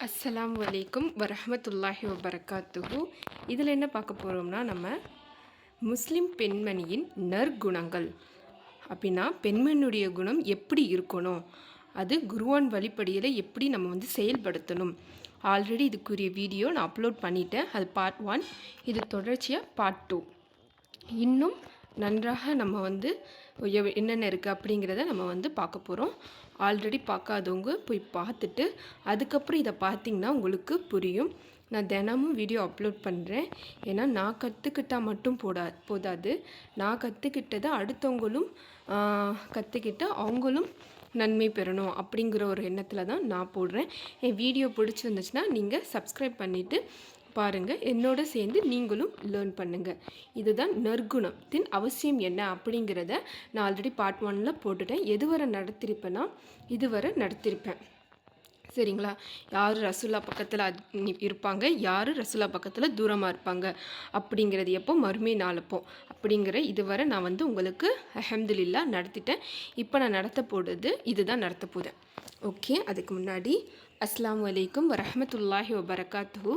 அஸ்ஸலாமு அலைக்கும் வரஹ்மத்துல்லாஹி வபரகாத்துஹு. இதில் என்ன பார்க்க போகிறோம்னா, நம்ம முஸ்லிம் பெண்மணியின் நற்குணங்கள் அப்படின்னா பெண்மணியுடைய குணம் எப்படி இருக்கணும், அது குர்ஆன் வழிப்படியில் எப்படி நம்ம செயல்படுத்தணும். ஆல்ரெடி இதுக்குரிய வீடியோ நான் அப்லோட் பண்ணிட்டேன். அது பார்ட் 1. இது தொடர்ச்சியாக பார்ட் 2. இன்னும் நன்றாக நம்ம என்னென்ன இருக்குது அப்படிங்கிறத நம்ம பார்க்க போகிறோம். ஆல்ரெடி பார்க்காதவங்க போய் பார்த்துட்டு அதுக்கப்புறம் இதை பார்த்திங்கன்னா உங்களுக்கு புரியும். நான் தினமும் வீடியோ அப்லோட் பண்ணுறேன். ஏன்னா நான் கற்றுக்கிட்டால் மட்டும் போதாது. நான் கற்றுக்கிட்டதை அடுத்தவங்களும் கற்றுக்கிட்டு அவங்களும் நன்மை பெறணும் அப்படிங்கிற ஒரு எண்ணத்தில் தான் நான் போடுறேன். என் வீடியோ பிடிச்சிருந்துச்சுன்னா நீங்கள் சப்ஸ்கிரைப் பண்ணிவிட்டு பாருங்கள், என்னோட சேர்ந்து நீங்களும் லேர்ன் பண்ணுங்கள். இதுதான் நற்குணத்தின் அவசியம் என்ன அப்படிங்கிறத நான் ஆல்ரெடி பார்ட் 1ல் போட்டுட்டேன். எதுவரை நடத்திருப்பேன்னா இதுவரை நடத்திருப்பேன். சரிங்களா? யார் ரசூல்லா பக்கத்தில் இருப்பாங்க, யார் ரசூல்லா பக்கத்தில் தூரமாக இருப்பாங்க அப்படிங்கிறது எப்போ மறுமை நாளப்போ அப்படிங்கிற இதுவரை நான் உங்களுக்கு அல்ஹம்துலில்லாஹ் நடத்திட்டேன். இப்போ நான் நடத்த போடுறது இதுதான் நடத்த போதேன். ஓகே, அதுக்கு முன்னாடி அஸ்ஸலாமு அலைக்கும் வரஹ்மத்துல்லாஹி வபரகாத்துஹு.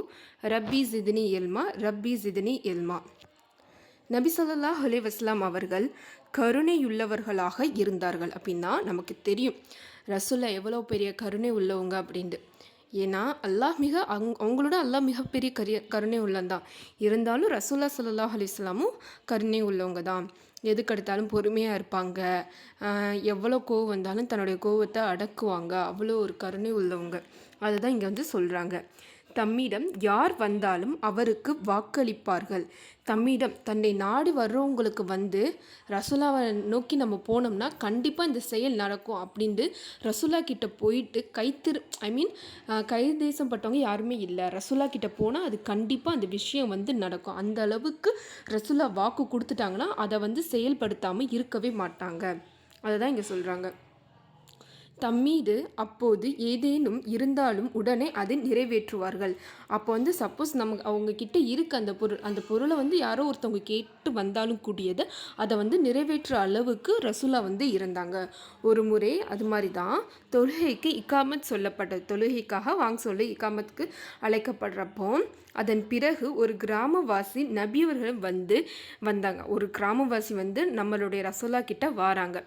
ரப்பி ஜித்னி இல்மா, ரப்பி ஜித்னி இல்மா. நபி ஸல்லல்லாஹு அலைஹி வஸல்லம் அவர்கள் கருணையுள்ளவர்களாக இருந்தார்கள். அப்படின்னா நமக்கு தெரியும் ரசூல்லா எவ்வளோ பெரிய கருணை உள்ளவங்க அப்படின்ட்டு. ஏன்னா அவங்களோட அல்லாஹ் மிகப்பெரிய கருணை உள்ளந்தான். இருந்தாலும் ரசூல்லா ஸல்லல்லாஹு அலைஹி வஸல்லமும் கருணை உள்ளவங்க தான். எதுக்கெடுத்தாலும் பொறுமையாக இருப்பாங்க. எவ்வளோ கோவம் வந்தாலும் தன்னுடைய கோவத்தை அடக்குவாங்க. அவ்வளோ ஒரு கருணை உள்ளவங்க. அதுதான் இங்கே சொல்கிறாங்க. தம்மிடம் யார் வந்தாலும் அவருக்கு வாக்களிப்பார்கள். தம்மிடம் தன்னை நாடு வர்றவங்களுக்கு ரசூலாவை நோக்கி நம்ம போனோம்னா கண்டிப்பாக இந்த செயல் நடக்கும் அப்படின்ட்டு ரசூலா கிட்ட போயிட்டு கைதேசம் பட்டவங்க யாருமே இல்லை. ரசூலா கிட்ட போனால் அது கண்டிப்பாக அந்த விஷயம் நடக்கும். அந்த அளவுக்கு ரசூலா வாக்கு கொடுத்துட்டாங்கன்னா அதை செயல்படுத்தாமல் இருக்கவே மாட்டாங்க. அதை தான் இங்கே சொல்கிறாங்க. தம்மீது அப்போது ஏதேனும் இருந்தாலும் உடனே அதை நிறைவேற்றுவார்கள். அப்போ சப்போஸ் அவங்கக்கிட்ட இருக்க அந்த பொருளை யாரோ ஒருத்தவங்க கேட்டு வந்தாலும் கூடியதை அதை நிறைவேற்ற அளவுக்கு ரசூலா இருந்தாங்க. ஒரு முறை அது மாதிரி தான் தொழுகைக்கு இக்காமத் சொல்லப்பட்டது. தொழுகைக்காக வாங்க சொல்லி இக்காமத்துக்கு அழைக்கப்படுறப்போ அதன் பிறகு ஒரு கிராமவாசி நபியவர்கள் வந்தாங்க. ஒரு கிராமவாசி நம்மளுடைய ரசூலா கிட்ட வாராங்க.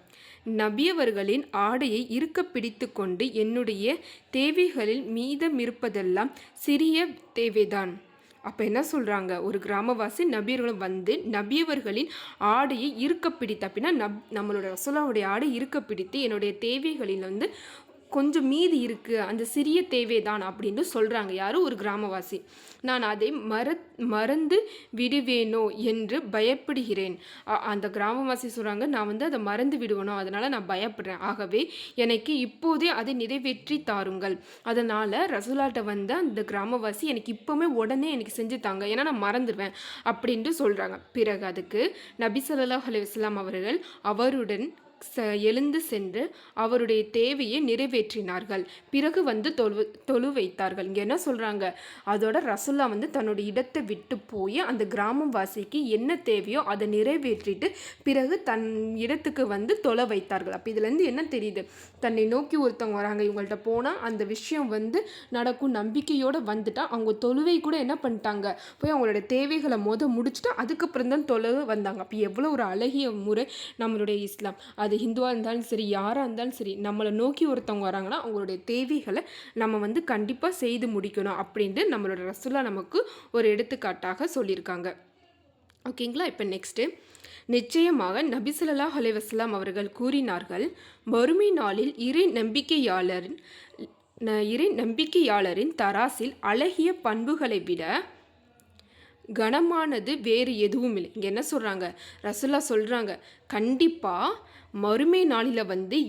நபியவர்களின் ஆடையை இருக்க பிடித்து கொண்டு என்னுடைய தேவைகளில் மீதமிருப்பதெல்லாம் சிறிய தேவைதான். அப்போ என்ன சொல்கிறாங்க, ஒரு கிராமவாசி நபியர்களும் நபியவர்களின் ஆடையை இருக்க பிடித்து அப்படின்னா நம்மளோட ரசூலாவுடைய ஆடை இருக்க பிடித்து என்னுடைய தேவைகளில் கொஞ்சம் மீதி இருக்குது, அந்த சிறிய தேவைதான் அப்படின்னு சொல்கிறாங்க. யாரும் ஒரு கிராமவாசி. நான் அதை மறந்து விடுவேனோ என்று பயப்படுகிறேன். அந்த கிராமவாசி சொல்கிறாங்க, நான் அதை மறந்து விடுவேனோ, அதனால் நான் பயப்படுறேன். ஆகவே எனக்கு இப்போதே அதை நிறைவேற்றி தாருங்கள். அதனால் ரசூலாட்ட அந்த கிராமவாசி எனக்கு இப்போவுமே உடனே எனக்கு செஞ்சு தாங்க, ஏன்னா நான் மறந்துடுவேன் அப்படின்ட்டு சொல்கிறாங்க. பிறகு அதுக்கு நபி ஸல்லல்லாஹு அலைஹி வஸல்லம் அவர்கள் அவருடன் எழுந்து சென்று அவருடைய தேவையை நிறைவேற்றினார்கள். பிறகு தொழு வைத்தார்கள். இங்கே என்ன சொல்கிறாங்க, அதோட ரசூல்லா தன்னுடைய இடத்தை விட்டு போய் அந்த கிராமவாசிக்கு என்ன தேவையோ அதை நிறைவேற்றிட்டு பிறகு தன் இடத்துக்கு தொலை வைத்தார்கள். அப்போ இதுலேருந்து என்ன தெரியுது, தன்னை நோக்கி ஒருத்தவங்க வராங்க, இவங்கள்ட்ட போனால் அந்த விஷயம் நடக்கும் நம்பிக்கையோடு வந்துட்டா அவங்க தொழுவை கூட என்ன பண்ணிட்டாங்க, போய் அவங்களோட தேவைகளை முடிச்சுட்டு அதுக்கப்புறம் தான் தொலைவு வந்தாங்க. அப்போ எவ்வளோ ஒரு அழகிய முறை நம்மளுடைய இஸ்லாம். அது ஹிந்துவாக இருந்தாலும் சரி, யாராக இருந்தாலும் சரி, நம்மளை நோக்கி ஒருத்தவங்க வராங்கன்னா அவங்களுடைய தேவைகளை நம்ம கண்டிப்பாக செய்து முடிக்கணும் அப்படின்ட்டு நம்மளோட ரசூலா நமக்கு ஒரு எடுத்துக்காட்டாக சொல்லியிருக்காங்க. ஓகேங்களா? இப்போ நெக்ஸ்ட்டு, நிச்சயமாக நபி ஸல்லல்லாஹு அலைஹி வஸல்லம் அவர்கள் கூறினார்கள், மறுமை நாளில் இறை நம்பிக்கையாளரின் தராசில் அழகிய பண்புகளை விட கனமானது வேறு எதுவும் இல்லை. இங்கே என்ன சொல்கிறாங்க, ரசூல்லா சொல்கிறாங்க, கண்டிப்பாக மறுமை நாளில்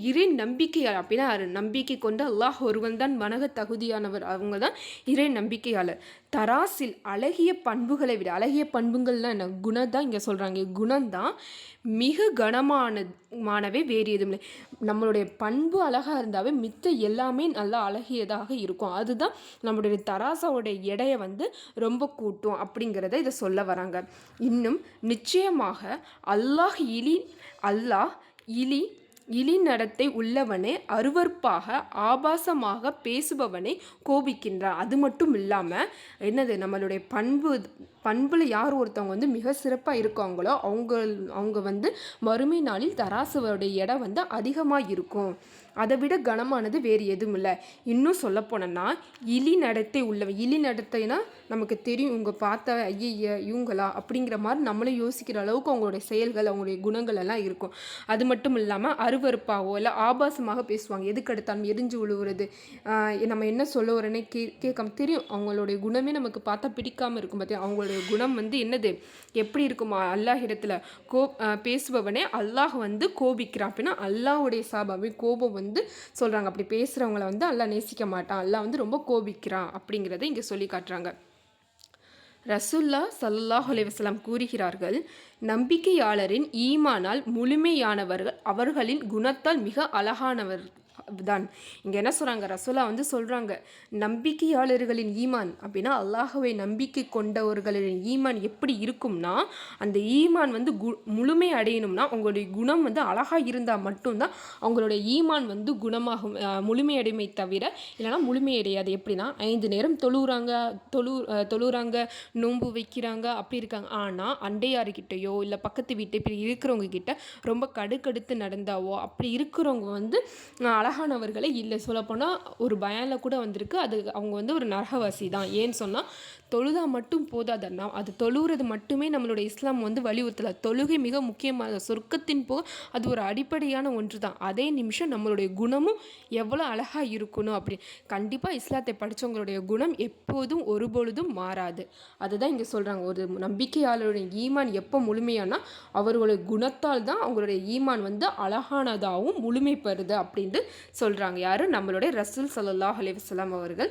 இறை நம்பிக்கையாளர் அப்படின்னா நம்பிக்கை கொண்டு அல்லாஹ் ஒருவன் தான் வணங்க தகுதியானவர், அவங்க தான் இறை நம்பிக்கையாளர். தராசில் அழகிய பண்புகளை விட, அழகிய பண்புகள்லாம் என்ன, குணம் தான் இங்கே சொல்கிறாங்க. குணம்தான் மிக கனமானவே வேறு எதுவும் இல்லை. நம்மளுடைய பண்பு அழகாக இருந்தாவே மித்த எல்லாமே நல்லா அழகியதாக இருக்கும். அதுதான் நம்மளுடைய தராசாவோடைய எடையை ரொம்ப கூட்டும் அப்படிங்கிறத இதை சொல்ல வராங்க. இன்னும் நிச்சயமாக அல்லாஹ் இலி இழிநடத்தை உள்ளவனே அருவருப்பாக ஆபாசமாக பேசுபவனை கோபிக்கின்றான். அது மட்டும் இல்லாமல் என்னது, நம்மளுடைய பண்பில் யார் ஒருத்தவங்க வந்து மிக சிறப்பாக இருக்காங்களோ அவங்க வந்து மறுமை நாளில் தராசுவோடைய எடை வந்து அதிகமாக இருக்கும். அதை விட கனமானது வேறு எதுவும் இல்லை. இன்னும் சொல்லப்போனோன்னா இழி நடத்தைனா நமக்கு தெரியும், இவங்க பார்த்தா ஐய இவங்களா அப்படிங்கிற மாதிரி நம்மளே யோசிக்கிற அளவுக்கு அவங்களுடைய செயல்கள் அவங்களுடைய குணங்கள் எல்லாம் இருக்கும். அது மட்டும் இல்லாமல் அருவருப்பாகவோ இல்லை ஆபாசமாக பேசுவாங்க. எதுக்கு எடுத்தாலும் எரிஞ்சு விழுவுறது, நம்ம என்ன சொல்ல வரேன்னே கேட்காம தெரியும். அவங்களுடைய குணமே நமக்கு பார்த்தா பிடிக்காமல் இருக்கும். பார்த்தியா, அவங்களுடைய குணம் வந்து என்னது, எப்படி இருக்குமா, அல்லாஹ் இடத்துல பேசுபவனே அல்லாஹ் வந்து கோபிக்கிறான். அப்படின்னா அல்லாஹுடைய சாபாவே கோபம் வந்து சொல்கிறாங்க. அப்படி பேசுகிறவங்கள வந்து அல்லாஹ் நேசிக்க மாட்டான், அல்லாஹ் வந்து ரொம்ப கோபிக்கிறான் அப்படிங்கிறத இங்கே சொல்லி காட்டுறாங்க. ரசூல்லா ஸல்லல்லாஹு அலைஹி வஸல்லம் கூறுகிறார்கள், நம்பிக்கையாளரின் ஈமானால் முழுமையானவர்கள் அவர்களின் குணத்தால் மிக அழகானவர் தான். இங்கே என்ன சொல்கிறாங்க, ரசூலா வந்து சொல்கிறாங்க, நம்பிக்கையாளர்களின் ஈமான் அப்படின்னா அல்லாஹ்வை நம்பிக்கை கொண்டவர்களின் ஈமான் எப்படி இருக்கும்னா, அந்த ஈமான் வந்து முழுமை அடையணும்னா அவங்களுடைய குணம் வந்து அழகாக இருந்தால் மட்டும்தான் அவங்களுடைய ஈமான் வந்து குணமாகும், முழுமையடைமை தவிர இல்லைனா முழுமையடையாது. எப்படின்னா 5 நேரம் தொழுறாங்க, நோன்பு வைக்கிறாங்க, அப்படி இருக்காங்க. ஆனால் அண்டையார்கிட்டையோ இல்லை பக்கத்து வீட்டை இப்படி இருக்கிறவங்க கிட்ட ரொம்ப கடுக்கடுத்து நடந்தாவோ அப்படி இருக்கிறவங்க வந்து அழகானவர்களே இல்லை. சொல்லப்போனால் ஒரு பயானில் கூட வந்திருக்கு, அது அவங்க வந்து ஒரு நரகவாசி தான். ஏன்னு சொன்னால் தொழுதா மட்டும் போதாதன்னா, அது தொழுகிறது மட்டுமே நம்மளுடைய இஸ்லாம் வந்து வலியுறுத்தலை. தொழுகை மிக முக்கியமான சொர்க்கத்தின் போக அது ஒரு அடிப்படையான ஒன்று தான். அதே நிமிஷம் நம்மளுடைய குணமும் எவ்வளோ அழகாக இருக்கணும் அப்படி. கண்டிப்பாக இஸ்லாத்தை படித்தவங்களுடைய குணம் எப்போதும் ஒருபொழுதும் மாறாது. அதுதான் இங்கே சொல்கிறாங்க, ஒரு நம்பிக்கையாளருடைய ஈமான் எப்போ முழுமையானா அவர்களுடைய குணத்தால் தான் அவங்களுடைய ஈமான் வந்து அழகானதாகவும் முழுமை பெறுது அப்படின்ட்டு சொல்கிறாங்க. யார், நம்மளுடைய ரசூல் ஸல்லல்லாஹு அலைஹி வஸல்லம் அவர்கள்.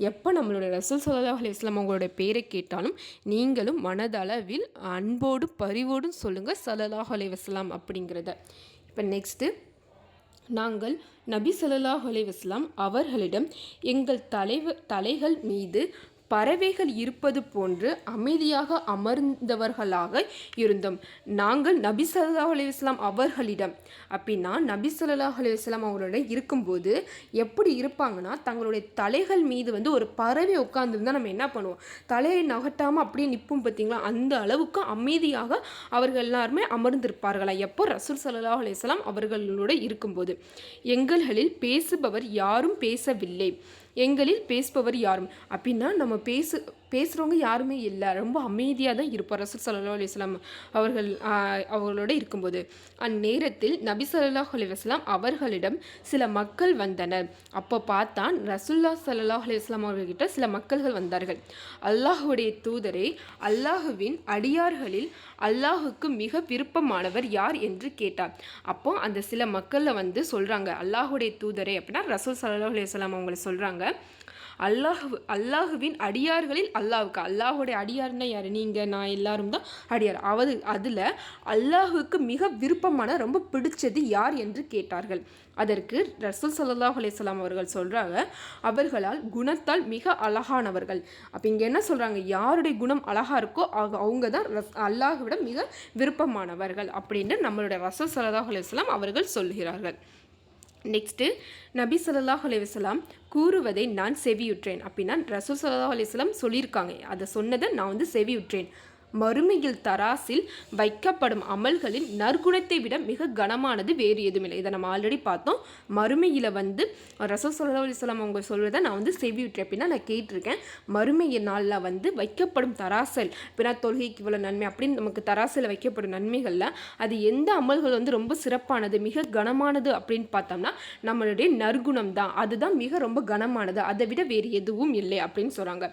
எப்போ நம்மளுடைய ரசூல் ஸல்லல்லாஹு அலைஹி வஸல்லம் அவங்களுடைய பேரை கேட்டாலும் நீங்களும் மனதளவில் அன்போடு பரிவோடும் சொல்லுங்கள் ஸல்லல்லாஹு அலைஹி வஸல்லம் அப்படிங்கிறத. இப்போ நெக்ஸ்ட்டு, நாங்கள் நபி ஸல்லல்லாஹு அலைஹி வஸல்லம் அவர்களிடம் எங்கள் தலைகள் மீது பறவைகள் இருப்பது போன்று அமைதியாக அமர்ந்தவர்களாக இருந்தோம். நாங்கள் நபி ஸல்லல்லாஹு அலைஹி வஸல்லம் அவர்களிடம் அப்படின்னா நபி ஸல்லல்லாஹு அலைஹி வஸல்லம் அவங்களோட இருக்கும்போது எப்படி இருப்பாங்கன்னா, தங்களுடைய தலைகள் மீது வந்து ஒரு பறவை உட்கார்ந்துருந்தா நம்ம என்ன பண்ணுவோம், தலையை நகட்டாமல் அப்படியே நிற்போம் பார்த்தீங்களா, அந்த அளவுக்கு அமைதியாக அவர்கள் எல்லாருமே அமர்ந்திருப்பார்களா. எப்போ, ரசூல் ஸல்லல்லாஹு அலைஹி வஸல்லம் அவர்களோட இருக்கும்போது. எங்களில் பேசுபவர் யாரும் பேசவில்லை, எங்களில் பேசுபவர் யாரும் அப்படின்னா நம்ம பேசுகிறவங்க யாருமே இல்லை, ரொம்ப அமைதியாக தான் இருப்பார் ரசூல் ஸல்லல்லாஹு அலைஹி வஸல்லம் அவர்களோட இருக்கும்போது. அந்நேரத்தில் நபி ஸல்லல்லாஹு அலைஹி வஸல்லம் அவர்களிடம் சில மக்கள் வந்தனர். அப்போ பார்த்தான் ரசூலுல்லாஹ் ஸல்லல்லாஹு அலைஹி வஸல்லம் அவர்கிட்ட சில மக்கள்கள் வந்தார்கள். அல்லாஹுடைய தூதரே, அல்லாஹுவின் அடியார்களில் அல்லாஹுக்கு மிக விருப்பமானவர் யார் என்று கேட்டார். அப்போ அந்த சில மக்களில் வந்து சொல்கிறாங்க, அல்லாஹுடைய தூதரே அப்படின்னா ரசூல் ஸல்லல்லாஹு அலைஹி வஸல்லம் அவங்களை சொல்கிறாங்க, அல்லாஹுவின் அடியார்களில் அல்லாஹுடைய அடியார்னா யார், நீங்கள் நான் எல்லாரும் தான் அடியார். அதில் அல்லாஹுக்கு மிக விருப்பமான ரொம்ப பிடிச்சது யார் என்று கேட்டார்கள். அதற்கு ரசூல் ஸல்லல்லாஹு அலைஹி வஸல்லம் அவர்கள் சொல்கிறாங்க, அவர்களால் குணத்தால் மிக அழகானவர்கள். அப்போ இங்கே என்ன சொல்கிறாங்க, யாருடைய குணம் அழகாக இருக்கோ அவங்க தான் அல்லாஹுவிடம் மிக விருப்பமானவர்கள் அப்படின்னு நம்மளுடைய ரசூல் ஸல்லல்லாஹு அலைஹி வஸல்லம் அவர்கள் சொல்கிறார்கள். நெக்ஸ்ட்டு, நபி ஸல்லல்லாஹு அலைஹி வஸல்லம் கூறுவதை நான் செவியுற்றேன் அப்படின்னா ரசூல் ஸல்லல்லாஹு அலைஹி வஸல்லம் சொல்லியிருக்காங்க, அதை சொன்னதை நான் வந்து செவியுற்றேன். மறுமையில் தராசில் வைக்கப்படும் அமல்களின் நற்குணத்தை விட மிக கனமானது வேறு எதுவுமில்லை. இதை நம்ம ஆல்ரெடி பார்த்தோம். மறுமையில் வந்து ரசூல் ஸல்லல்லாஹு அலைஹி வஸல்லம் அவங்க சொல்கிறத நான் வந்து செவியுற்றேன் அப்படின்னா நான் கேட்டிருக்கேன். மறுமைய நாளில் வந்து வைக்கப்படும் தராசல் அப்படின்னா தொழுகைக்கு இவ்வளோ நன்மை அப்படின்னு நமக்கு தராசில் வைக்கப்படும் நன்மைகளில் அது எந்த அமல்கள் வந்து ரொம்ப சிறப்பானது மிக கனமானது அப்படின்னு பார்த்தோம்னா நம்மளுடைய நற்குணம் தான். அதுதான் மிக ரொம்ப கனமானது, அதை விட வேறு எதுவும் இல்லை அப்படின்னு சொல்கிறாங்க.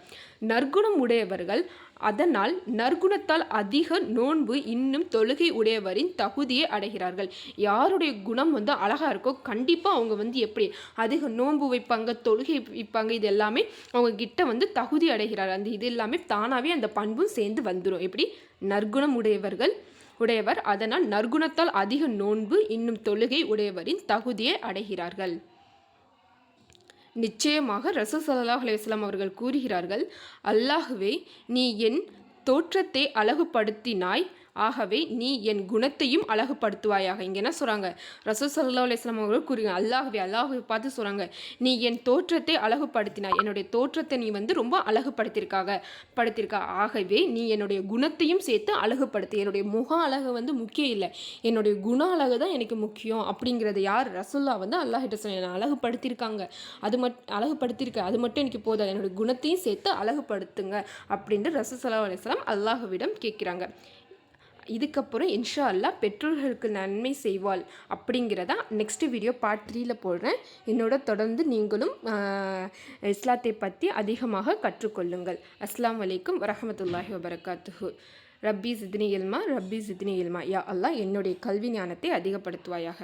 நற்குணம் உடையவர்கள் அதனால் நற்குணத்தால் அதிக நோன்பு இன்னும் தொழுகை உடையவரின் தகுதியை அடைகிறார்கள். யாருடைய குணம் வந்து அழகாக இருக்கோ கண்டிப்பாக அவங்க வந்து எப்படி அதிக நோன்பு வைப்பாங்க, தொழுகை வைப்பாங்க, இது எல்லாமே அவங்க கிட்ட வந்து தகுதி அடைகிறார்கள். அந்த இது எல்லாமே தானாகவே அந்த பண்பும் சேர்ந்து வந்துடும். எப்படி, நற்குணம் உடையவர் அதனால் நற்குணத்தால் அதிக நோன்பு இன்னும் தொழுகை உடையவரின் தகுதியை அடைகிறார்கள். நிச்சயமாக ரசூல் ஸல்லல்லாஹு அலைஹி வஸல்லம் அவர்கள் கூறுகிறார்கள், அல்லாஹுவே, நீ என் தோற்றத்தை அழகுபடுத்தினாய், ஆகவே நீ என் குணத்தையும் அழகுபடுத்துவாயாக. இங்கே என்ன சொல்கிறாங்க, ரசூல் ஸல்லல்லாஹு அலைஹி வஸல்லம் அவர்கள் கூறுங்க, அல்லாஹ்வை பார்த்து சொல்கிறாங்க, நீ என் தோற்றத்தை அழகுபடுத்தினாய், என்னுடைய தோற்றத்தை நீ வந்து ரொம்ப படுத்திருக்கா. ஆகவே நீ என்னுடைய குணத்தையும் சேர்த்து அழகுபடுத்து. என்னுடைய முக அழகு வந்து முக்கியம் இல்லை, என்னுடைய குண அழகு தான் எனக்கு முக்கியம் அப்படிங்கிறது யார், ரசூல்லா வந்து அல்லாஹ்கிட்ட சொன்ன அழகுபடுத்தியிருக்காங்க. அது மட்டும் எனக்கு போதாது, என்னுடைய குணத்தையும் சேர்த்து அழகுபடுத்துங்க அப்படின்ட்டு ரசூல் ஸல்லல்லாஹு அலைஹி வஸல்லம் அல்லாஹ்விடம் கேட்குறாங்க. இதுக்கப்புறம் இன்ஷா அல்லாஹ் பெற்றோர்களுக்கு நன்மை செய்வாள் அப்படிங்கிறதா நெக்ஸ்ட் வீடியோ பார்ட் 3ல் போடுறேன். என்னோட தொடர்ந்து நீங்களும் இஸ்லாத்தை பற்றி அதிகமாக கற்றுக்கொள்ளுங்கள். அஸ்ஸலாமு அலைக்கும் வரஹ்மத்துல்லாஹி வபரகாத்துஹு. ரப்பி ஜித்னி இல்மா யா அல்லாஹ் என்னுடைய கல்வி ஞானத்தை அதிகப்படுத்துவாயாக.